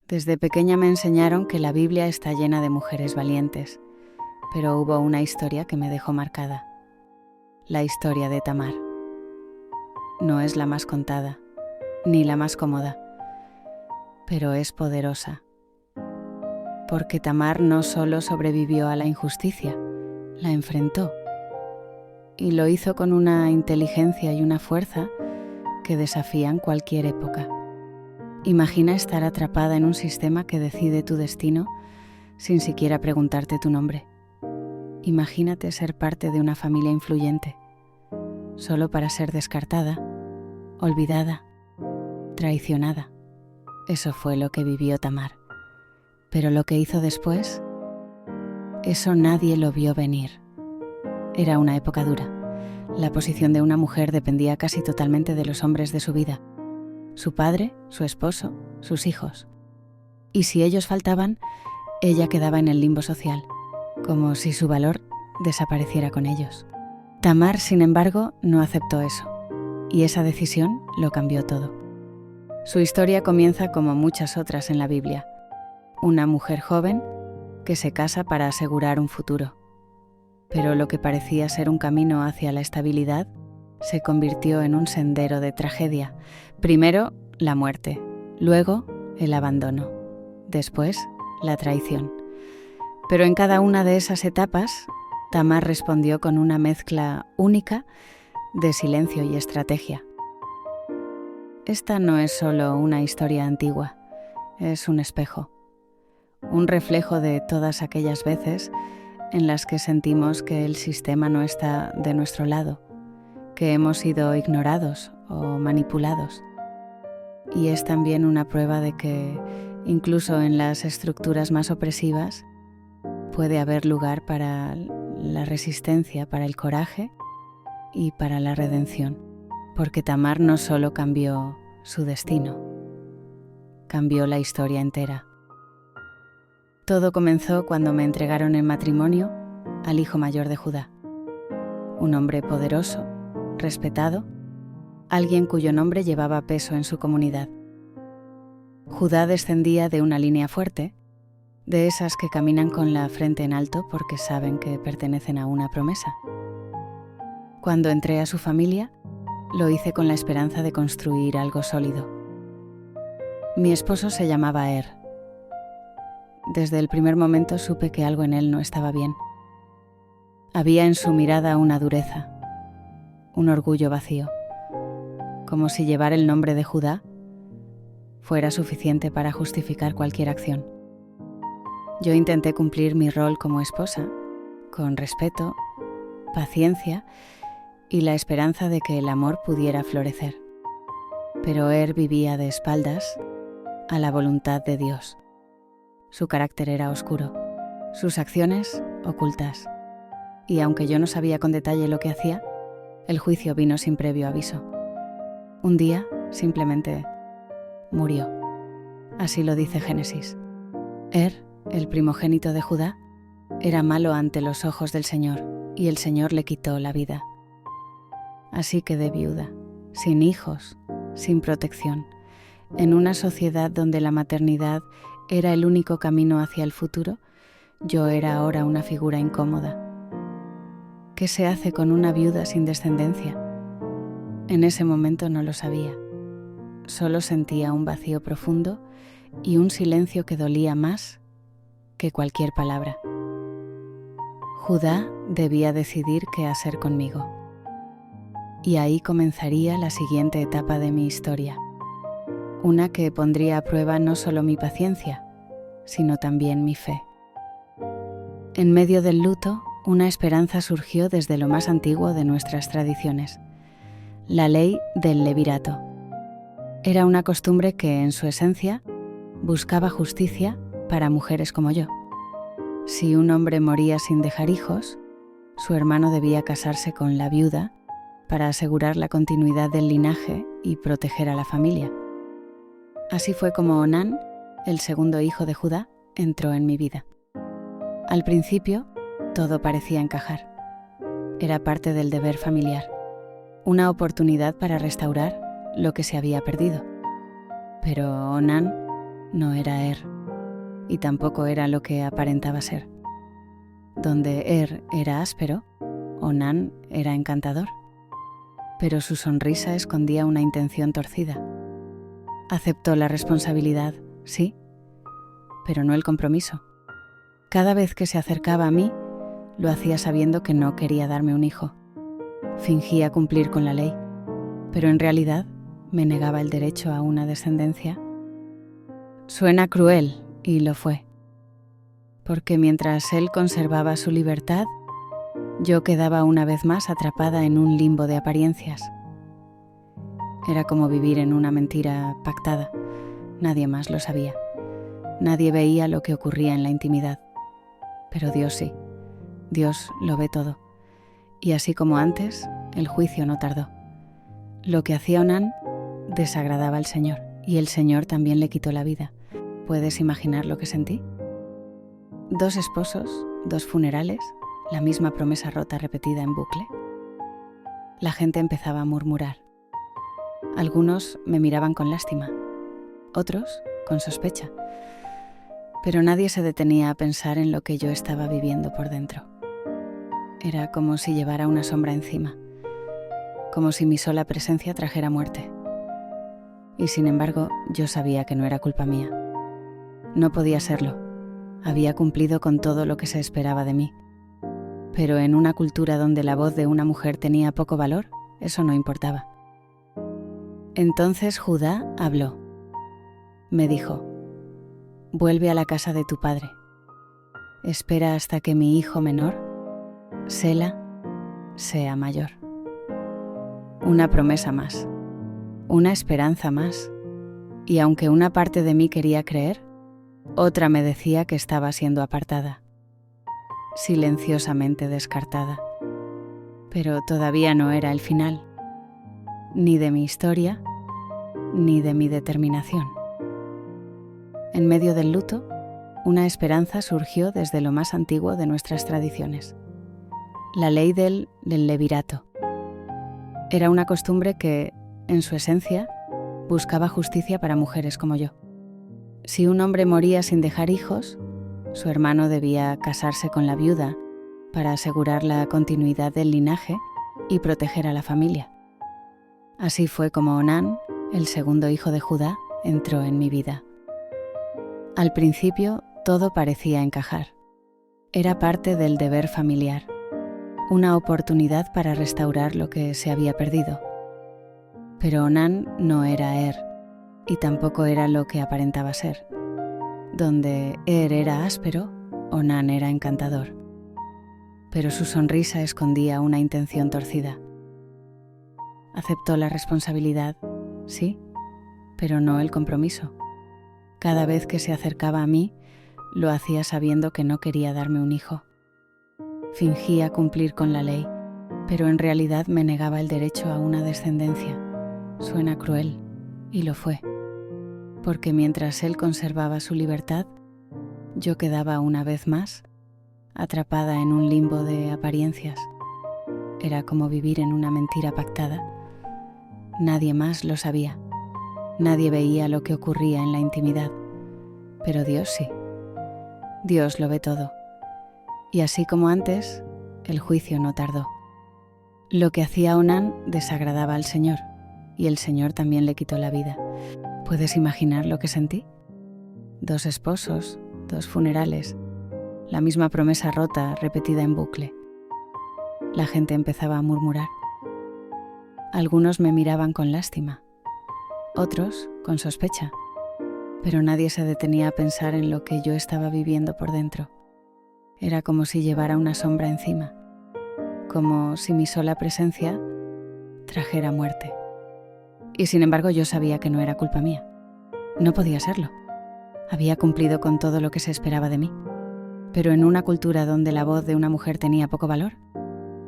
Desde pequeña me enseñaron que la Biblia está llena de mujeres valientes, pero hubo una historia que me dejó marcada. La historia de Tamar. No es la más contada, ni la más cómoda, pero es poderosa. Porque Tamar no solo sobrevivió a la injusticia, la enfrentó. Y lo hizo con una inteligencia y una fuerza que desafían cualquier época. Imagina estar atrapada en un sistema que decide tu destino sin siquiera preguntarte tu nombre. Imagínate ser parte de una familia influyente, solo para ser descartada, olvidada, traicionada. Eso fue lo que vivió Tamar. Pero lo que hizo después, eso nadie lo vio venir. Era una época dura. La posición de una mujer dependía casi totalmente de los hombres de su vida. Su padre, su esposo, sus hijos. Y si ellos faltaban, ella quedaba en el limbo social, como si su valor desapareciera con ellos. Tamar, sin embargo, no aceptó eso, y esa decisión lo cambió todo. Su historia comienza como muchas otras en la Biblia. Una mujer joven que se casa para asegurar un futuro. Pero lo que parecía ser un camino hacia la estabilidad se convirtió en un sendero de tragedia. Primero, la muerte, luego, el abandono, después, la traición. Pero en cada una de esas etapas, Tamar respondió con una mezcla única de silencio y estrategia. Esta no es solo una historia antigua, es un espejo, un reflejo de todas aquellas veces en las que sentimos que el sistema no está de nuestro lado, que hemos sido ignorados o manipulados. Y es también una prueba de que, incluso en las estructuras más opresivas, puede haber lugar para la resistencia, para el coraje y para la redención. Porque Tamar no solo cambió su destino, cambió la historia entera. Todo comenzó cuando me entregaron en matrimonio al hijo mayor de Judá, un hombre poderoso, respetado, alguien cuyo nombre llevaba peso en su comunidad. Judá descendía de una línea fuerte, de esas que caminan con la frente en alto porque saben que pertenecen a una promesa. Cuando entré a su familia, lo hice con la esperanza de construir algo sólido. Mi esposo se llamaba Desde el primer momento supe que algo en él no estaba bien. Había en su mirada una dureza, un orgullo vacío, como si llevar el nombre de Judá fuera suficiente para justificar cualquier acción. Yo intenté cumplir mi rol como esposa, con respeto, paciencia y la esperanza de que el amor pudiera florecer. Pero vivía de espaldas a la voluntad de Dios. Su carácter era oscuro, sus acciones ocultas. Y aunque yo no sabía con detalle lo que hacía, el juicio vino sin previo aviso. Un día, simplemente, murió. Así lo dice Génesis. El primogénito de Judá, era malo ante los ojos del Señor, y el Señor le quitó la vida. Así quedé viuda, sin hijos, sin protección, en una sociedad donde la maternidad era el único camino hacia el futuro. Yo era ahora una figura incómoda. ¿Qué se hace con una viuda sin descendencia? En ese momento no lo sabía. Solo sentía un vacío profundo y un silencio que dolía más que cualquier palabra. Judá debía decidir qué hacer conmigo. Y ahí comenzaría la siguiente etapa de mi historia. Una que pondría a prueba no solo mi paciencia, sino también mi fe. En medio del luto, una esperanza surgió desde lo más antiguo de nuestras tradiciones, la ley del levirato. Era una costumbre que, en su esencia, buscaba justicia para mujeres como yo. Si un hombre moría sin dejar hijos, su hermano debía casarse con la viuda para asegurar la continuidad del linaje y proteger a la familia. Así fue como Onán, el segundo hijo de Judá, entró en mi vida. Al principio, todo parecía encajar. Era parte del deber familiar, una oportunidad para restaurar lo que se había perdido. Pero Onán no era y tampoco era lo que aparentaba ser. Donde era áspero, Onan era encantador, pero su sonrisa escondía una intención torcida. Aceptó la responsabilidad, sí, pero no el compromiso. Cada vez que se acercaba a mí, lo hacía sabiendo que no quería darme un hijo. Fingía cumplir con la ley, pero en realidad me negaba el derecho a una descendencia. Suena cruel, y lo fue, porque mientras él conservaba su libertad, yo quedaba una vez más atrapada en un limbo de apariencias. Era como vivir en una mentira pactada. Nadie más lo sabía. Nadie veía lo que ocurría en la intimidad. Pero Dios sí. Dios lo ve todo. Y así como antes, el juicio no tardó. Lo que hacía Onan desagradaba al Señor, y el Señor también le quitó la vida. ¿Puedes imaginar lo que sentí? 2 esposos, 2 funerales, la misma promesa rota repetida en bucle. La gente empezaba a murmurar. Algunos me miraban con lástima, otros con sospecha, pero nadie se detenía a pensar en lo que yo estaba viviendo por dentro. Era como si llevara una sombra encima, como si mi sola presencia trajera muerte. Y sin embargo, yo sabía que no era culpa mía. No podía serlo. Había cumplido con todo lo que se esperaba de mí. Pero en una cultura donde la voz de una mujer tenía poco valor, eso no importaba. Entonces Judá habló. Me dijo: vuelve a la casa de tu padre. Espera hasta que mi hijo menor, Sela, sea mayor. Una promesa más, una esperanza más. Y aunque una parte de mí quería creer, otra me decía que estaba siendo apartada, silenciosamente descartada. Pero todavía no era el final, ni de mi historia, ni de mi determinación. En medio del luto, una esperanza surgió desde lo más antiguo de nuestras tradiciones. La ley del levirato. Era una costumbre que, en su esencia, buscaba justicia para mujeres como yo. Si un hombre moría sin dejar hijos, su hermano debía casarse con la viuda para asegurar la continuidad del linaje y proteger a la familia. Así fue como Onán, el segundo hijo de Judá, entró en mi vida. Al principio, todo parecía encajar. Era parte del deber familiar, una oportunidad para restaurar lo que se había perdido. Pero Onán no era y tampoco era lo que aparentaba ser. Donde era áspero, Onán era encantador. Pero su sonrisa escondía una intención torcida. Aceptó la responsabilidad, sí, pero no el compromiso. Cada vez que se acercaba a mí, lo hacía sabiendo que no quería darme un hijo. Fingía cumplir con la ley, pero en realidad me negaba el derecho a una descendencia. Suena cruel, y lo fue, porque mientras él conservaba su libertad, yo quedaba una vez más atrapada en un limbo de apariencias. Era como vivir en una mentira pactada. Nadie más lo sabía. Nadie veía lo que ocurría en la intimidad. Pero Dios sí. Dios lo ve todo. Y así como antes, el juicio no tardó. Lo que hacía Onán desagradaba al Señor, y el Señor también le quitó la vida. ¿Puedes imaginar lo que sentí? 2 esposos, 2 funerales, la misma promesa rota repetida en bucle. La gente empezaba a murmurar. Algunos me miraban con lástima, otros con sospecha, pero nadie se detenía a pensar en lo que yo estaba viviendo por dentro. Era como si llevara una sombra encima, como si mi sola presencia trajera muerte. Y sin embargo yo sabía que no era culpa mía. No podía serlo. Había cumplido con todo lo que se esperaba de mí. Pero en una cultura donde la voz de una mujer tenía poco valor,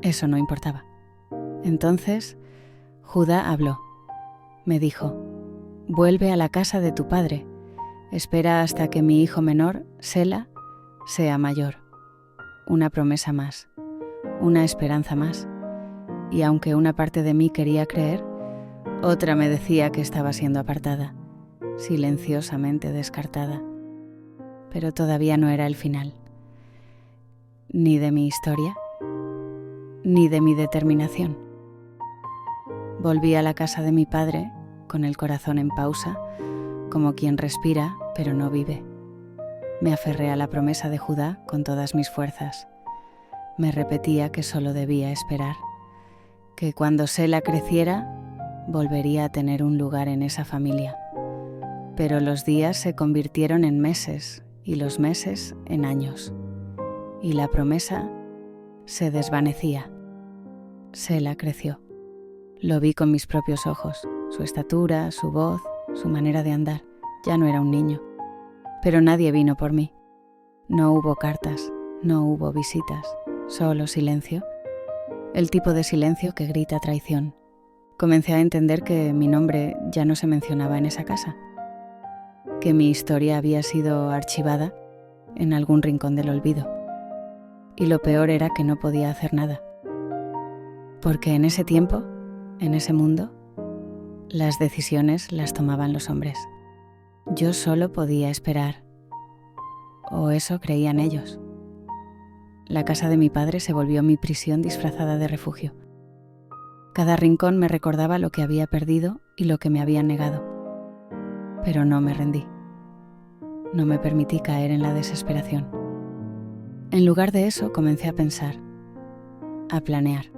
eso no importaba. Entonces, Judá habló. Me dijo: vuelve a la casa de tu padre. Espera hasta que mi hijo menor, Sela, sea mayor. Una promesa más, una esperanza más. Y aunque una parte de mí quería creer, otra me decía que estaba siendo apartada, silenciosamente descartada. Pero todavía no era el final, ni de mi historia, ni de mi determinación. Volví a la casa de mi padre con el corazón en pausa, como quien respira pero no vive. Me aferré a la promesa de Judá con todas mis fuerzas. Me repetía que solo debía esperar, que cuando Sela creciera, volvería a tener un lugar en esa familia. Pero los días se convirtieron en meses y los meses en años. Y la promesa se desvanecía. Sela creció. Lo vi con mis propios ojos, su estatura, su voz, su manera de andar. Ya no era un niño. Pero nadie vino por mí. No hubo cartas, no hubo visitas, solo silencio. El tipo de silencio que grita traición. Comencé a entender que mi nombre ya no se mencionaba en esa casa, que mi historia había sido archivada en algún rincón del olvido. Y lo peor era que no podía hacer nada. Porque en ese tiempo, en ese mundo, las decisiones las tomaban los hombres. Yo solo podía esperar, o eso creían ellos. La casa de mi padre se volvió mi prisión disfrazada de refugio. Cada rincón me recordaba lo que había perdido y lo que me habían negado. Pero no me rendí. No me permití caer en la desesperación. En lugar de eso, comencé a pensar, a planear,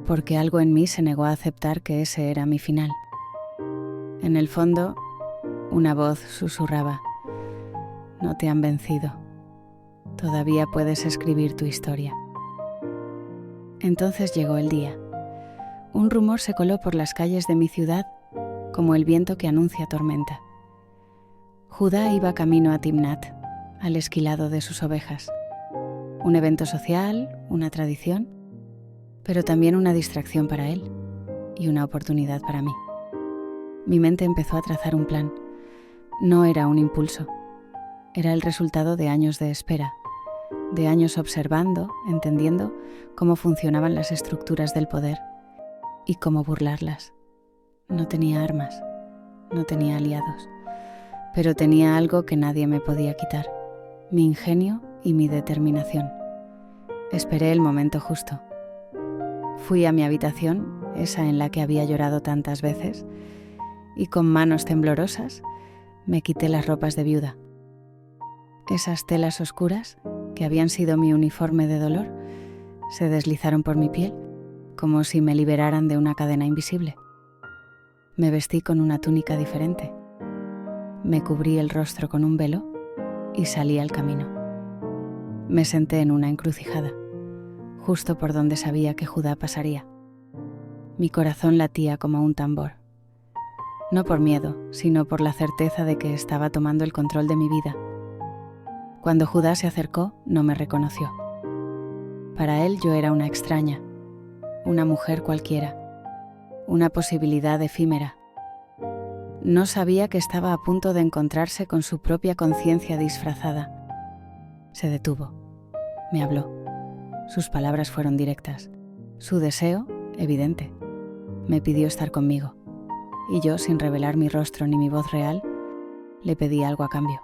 porque algo en mí se negó a aceptar que ese era mi final. En el fondo, una voz susurraba, no te han vencido, todavía puedes escribir tu historia. Entonces llegó el día. Un rumor se coló por las calles de mi ciudad como el viento que anuncia tormenta. Judá iba camino a Timnat, al esquilado de sus ovejas. Un evento social, una tradición, pero también una distracción para él y una oportunidad para mí. Mi mente empezó a trazar un plan. No era un impulso, era el resultado de años de espera, de años observando, entendiendo cómo funcionaban las estructuras del poder y cómo burlarlas. No tenía armas, no tenía aliados, pero tenía algo que nadie me podía quitar, mi ingenio y mi determinación. Esperé el momento justo. Fui a mi habitación, esa en la que había llorado tantas veces, y con manos temblorosas me quité las ropas de viuda. Esas telas oscuras, que habían sido mi uniforme de dolor, se deslizaron por mi piel, como si me liberaran de una cadena invisible. Me vestí con una túnica diferente. Me cubrí el rostro con un velo y salí al camino. Me senté en una encrucijada, justo por donde sabía que Judá pasaría. Mi corazón latía como un tambor. No por miedo, sino por la certeza de que estaba tomando el control de mi vida. Cuando Judá se acercó, no me reconoció. Para él yo era una extraña, una mujer cualquiera, una posibilidad efímera. No sabía que estaba a punto de encontrarse con su propia conciencia disfrazada. Se detuvo. Me habló. Sus palabras fueron directas. Su deseo, evidente. Me pidió estar conmigo. Y yo, sin revelar mi rostro ni mi voz real, le pedí algo a cambio.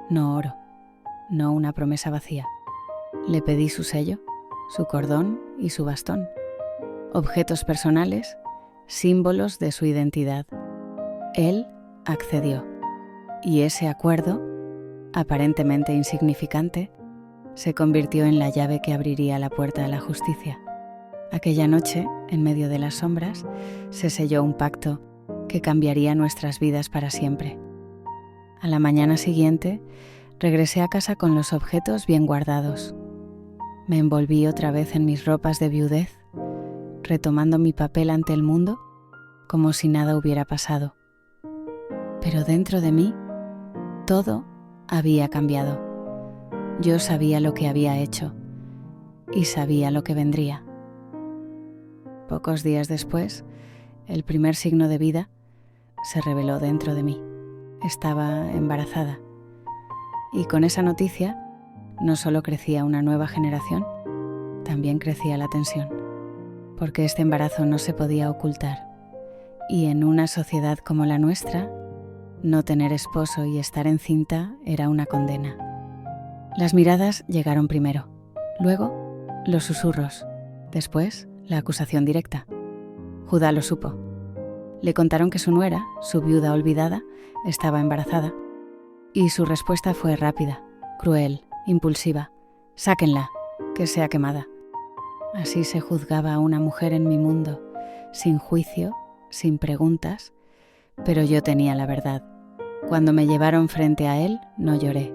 No oro, no una promesa vacía. Le pedí su sello, su cordón y su bastón. Objetos personales, símbolos de su identidad. Él accedió. Y ese acuerdo, aparentemente insignificante, se convirtió en la llave que abriría la puerta a la justicia. Aquella noche, en medio de las sombras, se selló un pacto que cambiaría nuestras vidas para siempre. A la mañana siguiente, regresé a casa con los objetos bien guardados. Me envolví otra vez en mis ropas de viudez, retomando mi papel ante el mundo como si nada hubiera pasado. Pero dentro de mí, todo había cambiado. Yo sabía lo que había hecho y sabía lo que vendría. Pocos días después, el primer signo de vida se reveló dentro de mí. Estaba embarazada. Y con esa noticia, no solo crecía una nueva generación, también crecía la tensión, porque este embarazo no se podía ocultar. Y en una sociedad como la nuestra, No tener esposo y estar encinta era una condena. Las miradas llegaron primero, luego los susurros, después la acusación directa. Judá lo supo. Le contaron que su nuera, su viuda olvidada, estaba embarazada, y su respuesta fue rápida, cruel, impulsiva. «Sáquenla, que sea quemada». Así se juzgaba a una mujer en mi mundo, sin juicio, sin preguntas, pero yo tenía la verdad. Cuando me llevaron frente a él, no lloré,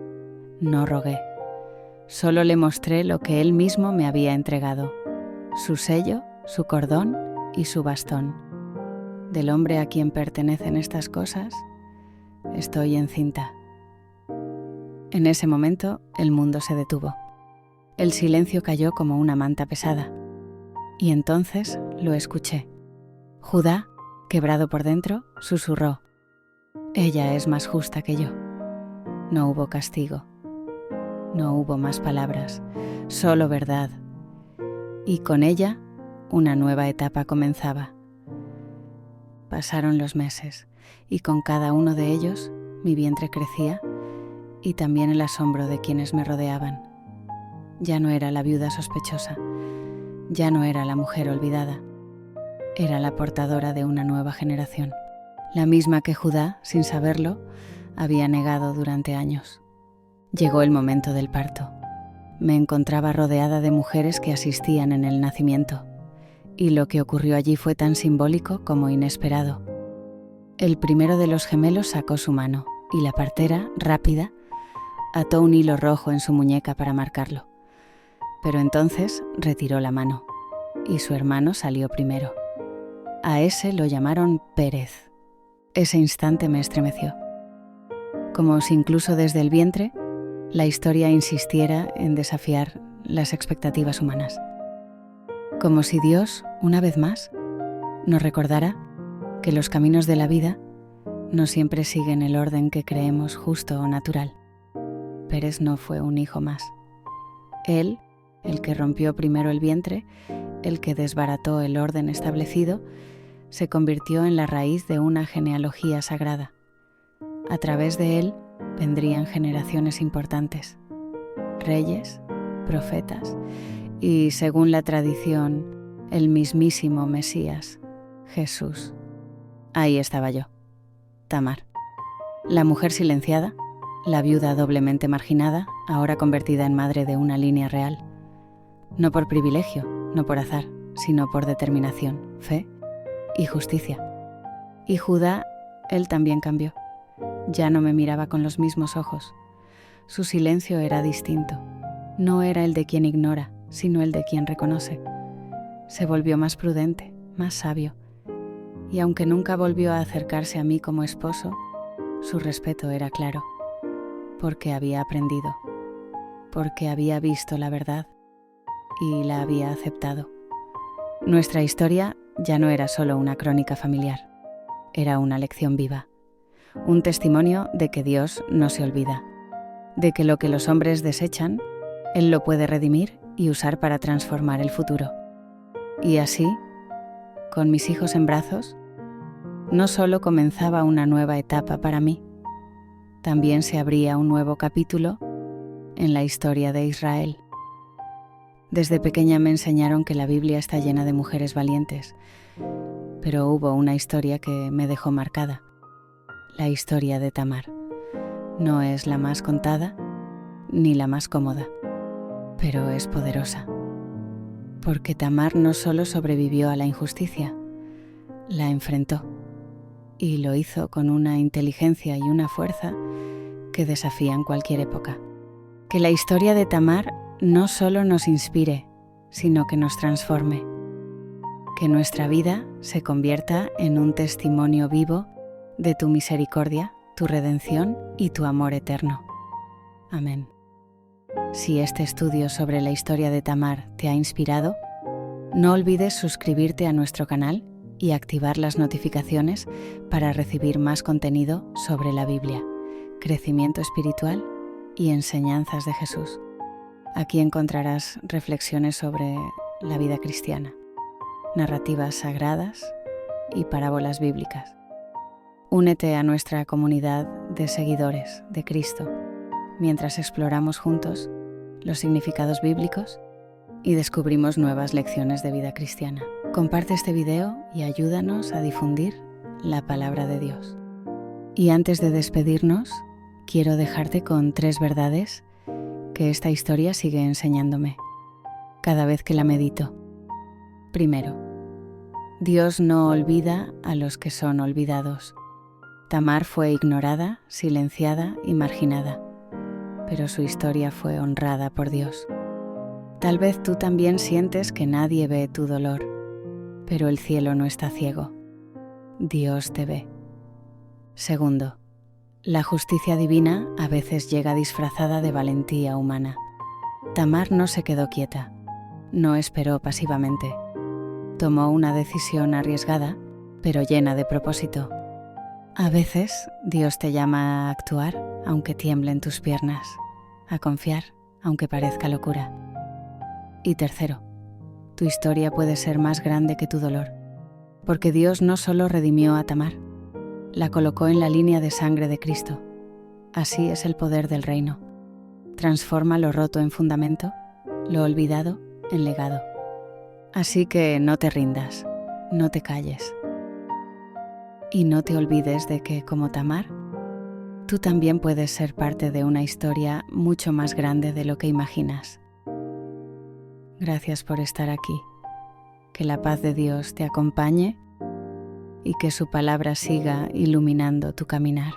no rogué. Solo le mostré lo que él mismo me había entregado, su sello, su cordón y su bastón. Del hombre a quien pertenecen estas cosas, estoy encinta. En ese momento, el mundo se detuvo. El silencio cayó como una manta pesada. Y entonces lo escuché. Judá, quebrado por dentro, susurró: «Ella es más justa que yo». No hubo castigo. No hubo más palabras, solo verdad. Y con ella, una nueva etapa comenzaba. Pasaron los meses, y con cada uno de ellos, mi vientre crecía, y también el asombro de quienes me rodeaban. Ya no era la viuda sospechosa, ya no era la mujer olvidada. Era la portadora de una nueva generación, la misma que Judá, sin saberlo, había negado durante años. Llegó el momento del parto. Me encontraba rodeada de mujeres que asistían en el nacimiento, y lo que ocurrió allí fue tan simbólico como inesperado. El primero de los gemelos sacó su mano, y la partera, rápida, ató un hilo rojo en su muñeca para marcarlo. Pero entonces retiró la mano, y su hermano salió primero. A ese lo llamaron Pérez. Ese instante me estremeció. Como si incluso desde el vientre, la historia insistiera en desafiar las expectativas humanas. Como si Dios, una vez más, nos recordara que los caminos de la vida no siempre siguen el orden que creemos justo o natural. Pérez no fue un hijo más. Él, el que rompió primero el vientre, el que desbarató el orden establecido, se convirtió en la raíz de una genealogía sagrada. A través de él vendrían generaciones importantes, reyes, profetas y, según la tradición, el mismísimo Mesías, Jesús. Ahí estaba yo, Tamar, la mujer silenciada, la viuda doblemente marginada, ahora convertida en madre de una línea real. No por privilegio, no por azar, sino por determinación, fe y justicia. Y Judá, él también cambió. Ya no me miraba con los mismos ojos. Su silencio era distinto. No era el de quien ignora, sino el de quien reconoce. Se volvió más prudente, más sabio. Y aunque nunca volvió a acercarse a mí como esposo, su respeto era claro. Porque había aprendido. Porque había visto la verdad y la había aceptado. Nuestra historia ya no era solo una crónica familiar, era una lección viva, un testimonio de que Dios no se olvida, de que lo que los hombres desechan, Él lo puede redimir y usar para transformar el futuro. Y así, con mis hijos en brazos, no solo comenzaba una nueva etapa para mí, también se abría un nuevo capítulo en la historia de Israel. Desde pequeña me enseñaron que la Biblia está llena de mujeres valientes, pero hubo una historia que me dejó marcada, la historia de Tamar. No es la más contada ni la más cómoda, pero es poderosa, porque Tamar no solo sobrevivió a la injusticia, la enfrentó, y lo hizo con una inteligencia y una fuerza que desafían cualquier época. Que la historia de Tamar no solo nos inspire, sino que nos transforme. Que nuestra vida se convierta en un testimonio vivo de tu misericordia, tu redención y tu amor eterno. Amén. Si este estudio sobre la historia de Tamar te ha inspirado, no olvides suscribirte a nuestro canal y activar las notificaciones para recibir más contenido sobre la Biblia, crecimiento espiritual y enseñanzas de Jesús. Aquí encontrarás reflexiones sobre la vida cristiana, narrativas sagradas y parábolas bíblicas. Únete a nuestra comunidad de seguidores de Cristo mientras exploramos juntos los significados bíblicos y descubrimos nuevas lecciones de vida cristiana. Comparte este video y ayúdanos a difundir la palabra de Dios. Y antes de despedirnos, quiero dejarte con 3 verdades que esta historia sigue enseñándome cada vez que la medito. Primero, Dios no olvida a los que son olvidados. Tamar fue ignorada, silenciada y marginada, pero su historia fue honrada por Dios. Tal vez tú también sientes que nadie ve tu dolor, pero el cielo no está ciego. Dios te ve. Segundo, la justicia divina a veces llega disfrazada de valentía humana. Tamar no se quedó quieta, no esperó pasivamente. Tomó una decisión arriesgada, pero llena de propósito. A veces Dios te llama a actuar aunque tiemblen tus piernas, a confiar aunque parezca locura. Y tercero, tu historia puede ser más grande que tu dolor, porque Dios no solo redimió a Tamar, la colocó en la línea de sangre de Cristo. Así es el poder del reino. Transforma lo roto en fundamento, lo olvidado en legado. Así que no te rindas, no te calles. Y no te olvides de que, como Tamar, tú también puedes ser parte de una historia mucho más grande de lo que imaginas. Gracias por estar aquí. Que la paz de Dios te acompañe y que su palabra siga iluminando tu caminar.